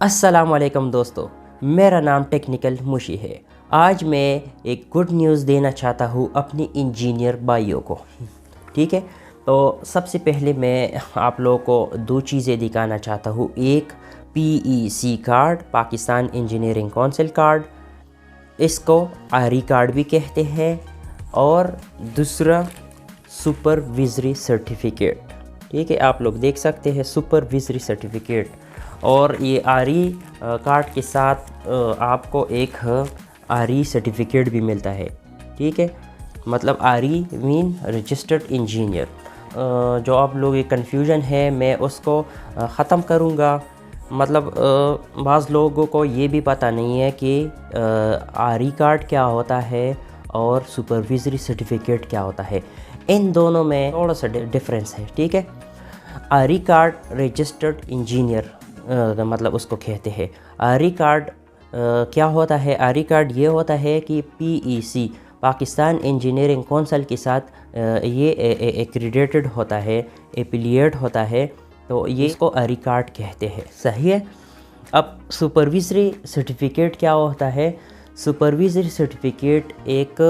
السلام علیکم دوستو، میرا نام ٹیکنیکل موشی ہے۔ آج میں ایک گڈ نیوز دینا چاہتا ہوں اپنی انجینئر بھائیوں کو، ٹھیک ہے؟ تو سب سے پہلے میں آپ لوگوں کو دو چیزیں دکھانا چاہتا ہوں۔ ایک PEC card, Pakistan Engineering Council card, اس کو آری کارڈ بھی کہتے ہیں، اور دوسرا سپرویزری سرٹیفکیٹ، ٹھیک ہے؟ آپ لوگ دیکھ سکتے ہیں سپرویزری سرٹیفکیٹ، اور یہ آری کارڈ کے ساتھ آپ کو ایک آری سرٹیفکیٹ بھی ملتا ہے، ٹھیک ہے؟ مطلب آری مین رجسٹرڈ انجینئر۔ جو آپ لوگ یہ کنفیوژن ہے میں اس کو ختم کروں گا۔ مطلب بعض لوگوں کو یہ بھی پتہ نہیں ہے کہ آری کارڈ کیا ہوتا ہے اور سپرویزری سرٹیفکیٹ کیا ہوتا ہے۔ ان دونوں میں تھوڑا سا ڈفرینس ہے، ٹھیک ہے؟ آری کارڈ رجسٹرڈ انجینئر مطلب اس کو کہتے ہیں۔ آری کارڈ کیا ہوتا ہے؟ آری کارڈ یہ ہوتا ہے کہ PEC پاکستان انجینئرنگ کونسل کے ساتھ یہ ایکریڈیٹڈ ہوتا ہے، ایپلیٹ ہوتا ہے، تو یہ اس کو آری کارڈ کہتے ہیں، صحیح ہے؟ اب سپرویزری سرٹیفکیٹ کیا ہوتا ہے؟ سپرویزری سرٹیفکیٹ ایک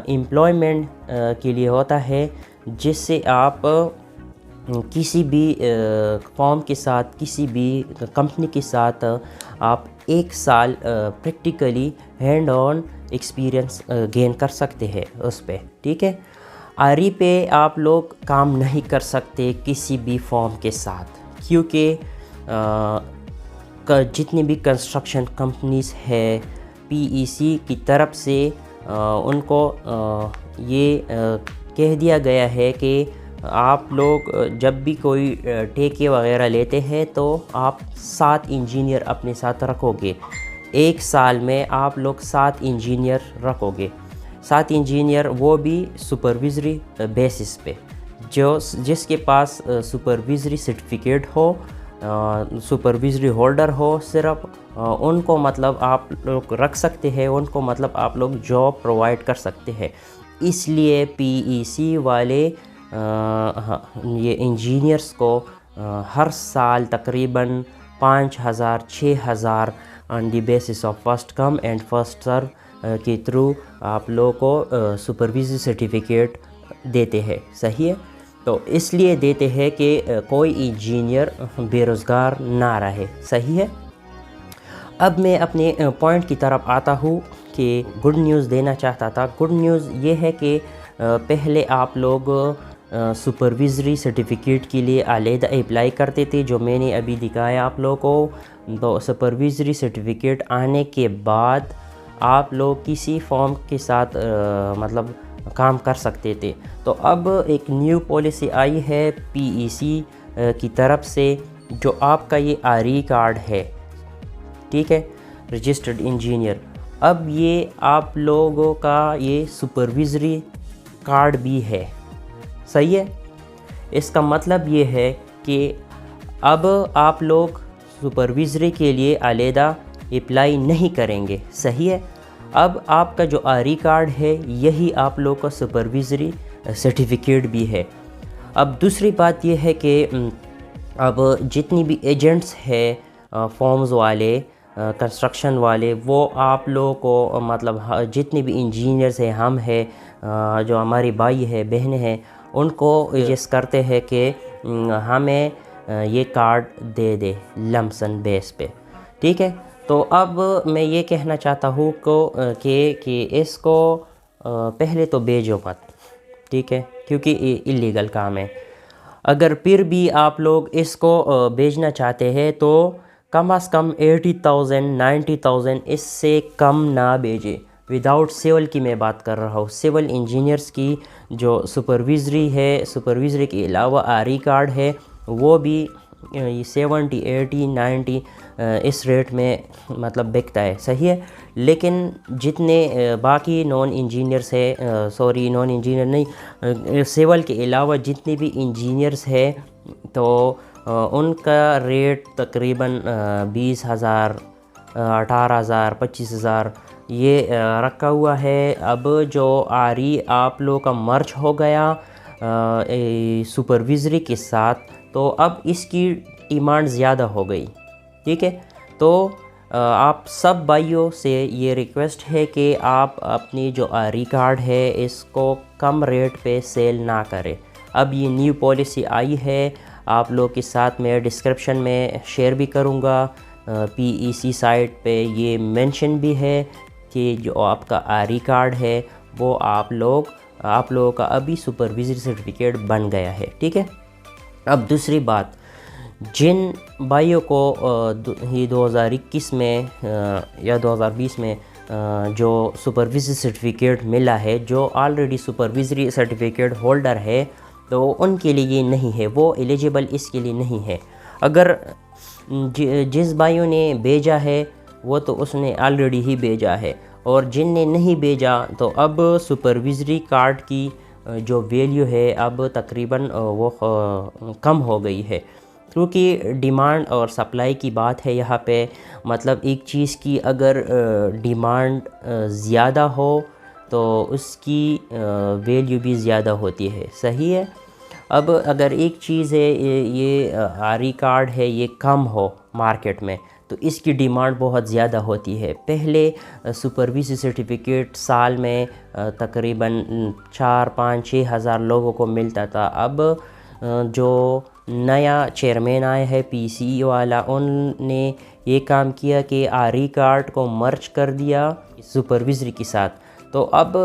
امپلائمنٹ کے لیے ہوتا ہے، جس سے آپ کسی بھی فارم کے ساتھ، کسی بھی کمپنی کے ساتھ آپ 1 سال practically hand on experience gain کر سکتے ہیں اس پہ، ٹھیک ہے؟ آری پہ آپ لوگ کام نہیں کر سکتے کسی بھی فارم کے ساتھ، کیونکہ جتنی بھی کنسٹرکشن کمپنیز ہے PEC کی طرف سے ان کو یہ کہہ دیا گیا ہے کہ آپ لوگ جب بھی کوئی ٹھیکے وغیرہ لیتے ہیں تو آپ 7 انجینئر اپنے ساتھ رکھو گے۔ 1 سال میں آپ لوگ 7 انجینئر رکھو گے، 7 انجینئر، وہ بھی سپرویزری بیسس پہ، جس کے پاس سپرویزری سرٹیفکیٹ ہو، سپرویزری ہولڈر ہو، صرف ان کو مطلب آپ لوگ رکھ سکتے ہیں، ان کو مطلب آپ لوگ جاب پرووائڈ کر سکتے ہیں۔ اس لیے PEC والے یہ انجینئرس کو ہر سال تقریباً 5,000 6,000 on the basis of first come and first serve کے تھرو آپ لوگوں کو سپرویزری سرٹیفکیٹ دیتے ہیں، صحیح ہے؟ تو اس لیے دیتے ہیں کہ کوئی انجینئر بے روزگار نہ رہے، صحیح ہے؟ اب میں اپنے پوائنٹ کی طرف آتا ہوں کہ گڈ نیوز دینا چاہتا تھا۔ گڈ نیوز یہ ہے کہ پہلے آپ لوگ سپرویزری سرٹیفکیٹ کے لیے علیحدہ اپلائی کرتے تھے، جو میں نے ابھی دکھایا آپ لوگوں کو۔ تو سپرویزری سرٹیفکیٹ آنے کے بعد آپ لوگ کسی فارم کے ساتھ مطلب کام کر سکتے تھے۔ تو اب ایک نیو پالیسی آئی ہے PEC کی طرف سے، جو آپ کا یہ آری کارڈ ہے، ٹھیک ہے، رجسٹرڈ انجینئر، اب یہ آپ لوگوں کا یہ سپرویزری کارڈ بھی ہے، صحیح ہے؟ اس کا مطلب یہ ہے کہ اب آپ لوگ سپرویزری کے لیے علیحدہ اپلائی نہیں کریں گے، صحیح ہے؟ اب آپ کا جو آری کارڈ ہے یہی آپ لوگ کا سپرویزری سرٹیفکیٹ بھی ہے۔ اب دوسری بات یہ ہے کہ اب جتنی بھی ایجنٹس ہے فارمز والے، کنسٹرکشن والے، وہ آپ لوگوں کو مطلب جتنے بھی انجینئرز ہیں، ہم ہیں، جو ہمارے بھائی ہیں، بہنیں ہیں، ان کو سجیسٹ کرتے ہیں کہ ہمیں یہ کارڈ دے دے لمسن بیس پہ، ٹھیک ہے؟ تو اب میں یہ کہنا چاہتا ہوں کہ اس کو پہلے تو بھیجو مت، ٹھیک ہے؟ کیونکہ یہ اللیگل کام ہے۔ اگر پھر بھی آپ لوگ اس کو بھیجنا چاہتے ہیں تو کم از کم 80,000 90,000 اس سے کم نہ بھیجیں۔ وداؤٹ سول کی میں بات کر رہا ہوں، سول انجینئرز کی جو سپرویزری ہے، سپرویزری کے علاوہ آری کارڈ ہے، وہ بھی 70 80 90 اس ریٹ میں مطلب بکتا ہے، صحیح ہے؟ لیکن جتنے باقی نان انجینئرس ہے، نان انجینئر نہیں، سول کے علاوہ جتنے بھی انجینئرس ہے، تو ان کا ریٹ تقریباً 20,000 18,000 25,000 یہ رکھا ہوا ہے۔ اب جو آری آپ لوگ کا مرج ہو گیا سپرویزری کے ساتھ، تو اب اس کی ڈیمانڈ زیادہ ہو گئی، ٹھیک ہے. تو آپ سب بھائیوں سے یہ ریکویسٹ ہے کہ آپ اپنی جو آری کارڈ ہے اس کو کم ریٹ پہ سیل نہ کریں. اب یہ نیو پالیسی آئی ہے, آپ لوگ کے ساتھ میں ڈسکرپشن میں شیئر بھی کروں گا. PEC سائٹ پہ یہ مینشن بھی ہے کہ جو آپ کا آری کارڈ ہے وہ آپ لوگوں کا ابھی سپرویزری سرٹیفکیٹ بن گیا ہے. ٹھیک ہے. اب دوسری بات, جن بھائیوں کو ہی 2021 میں یا 2020 میں جو سپرویزری سرٹیفکیٹ ملا ہے, جو آلریڈی سپرویزری سرٹیفکیٹ ہولڈر ہے, تو ان کے لیے یہ نہیں ہے, وہ ایلیجیبل اس کے لیے نہیں ہے. اگر جس بھائیوں نے بھیجا ہے وہ تو اس نے آلریڈی ہی بھیجا ہے, اور جن نے نہیں بھیجا تو اب سپرویزری کارڈ کی جو ویلیو ہے اب تقریباً وہ کم ہو گئی ہے, کیونکہ ڈیمانڈ اور سپلائی کی بات ہے یہاں پہ. مطلب ایک چیز کی اگر ڈیمانڈ زیادہ ہو تو اس کی ویلیو بھی زیادہ ہوتی ہے. صحیح ہے. اب اگر ایک چیز ہے یہ آری کارڈ ہے, یہ کم ہو مارکیٹ میں, تو اس کی ڈیمانڈ بہت زیادہ ہوتی ہے. پہلے سپرویزری سرٹیفکیٹ سال میں تقریباً 4-5-6 ہزار لوگوں کو ملتا تھا. اب جو نیا چیئرمین آیا ہے PCE والا, ان نے یہ کام کیا کہ آری کارڈ کو مرج کر دیا سپرویزری کے ساتھ. تو اب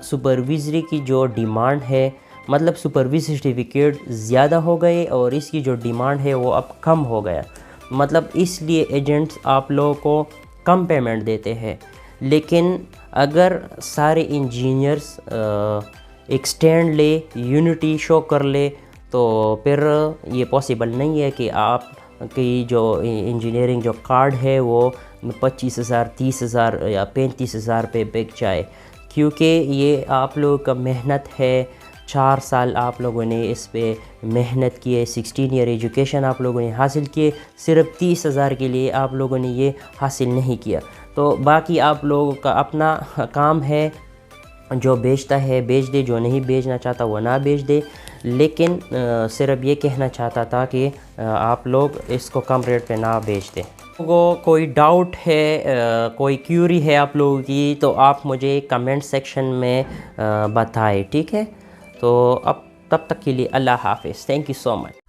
سپرویزری کی جو ڈیمانڈ ہے, مطلب سپرویزری سرٹیفکیٹ زیادہ ہو گئے اور اس کی جو ڈیمانڈ ہے وہ اب کم ہو گیا. مطلب اس لیے ایجنٹس آپ لوگوں کو کم پیمنٹ دیتے ہیں. لیکن اگر سارے انجینئرز ایک سٹینڈ لے, یونٹی شو کر لے, تو پھر یہ پاسبل نہیں ہے کہ آپ کی جو انجینئرنگ جو کارڈ ہے وہ 25,000 30,000 یا 35,000 پہ بک جائے, کیونکہ یہ آپ لوگوں کا محنت ہے. 4 سال آپ لوگوں نے اس پہ محنت کی ہے, 16 ایئر ایجوکیشن آپ لوگوں نے حاصل کیے. صرف 30,000 کے لیے آپ لوگوں نے یہ حاصل نہیں کیا. تو باقی آپ لوگوں کا اپنا کام ہے, جو بیچتا ہے بیچ دے, جو نہیں بیچنا چاہتا وہ نہ بیچ دے. لیکن صرف یہ کہنا چاہتا تھا کہ آپ لوگ اس کو کم ریٹ پہ نہ بیچ دیں. کوئی ڈاؤٹ ہے, کوئی کیوری ہے آپ لوگوں کی, تو آپ مجھے کمنٹ سیکشن میں بتائیں. ٹھیک ہے. تو اب تب تک کے لیے اللہ حافظ. Thank you so much.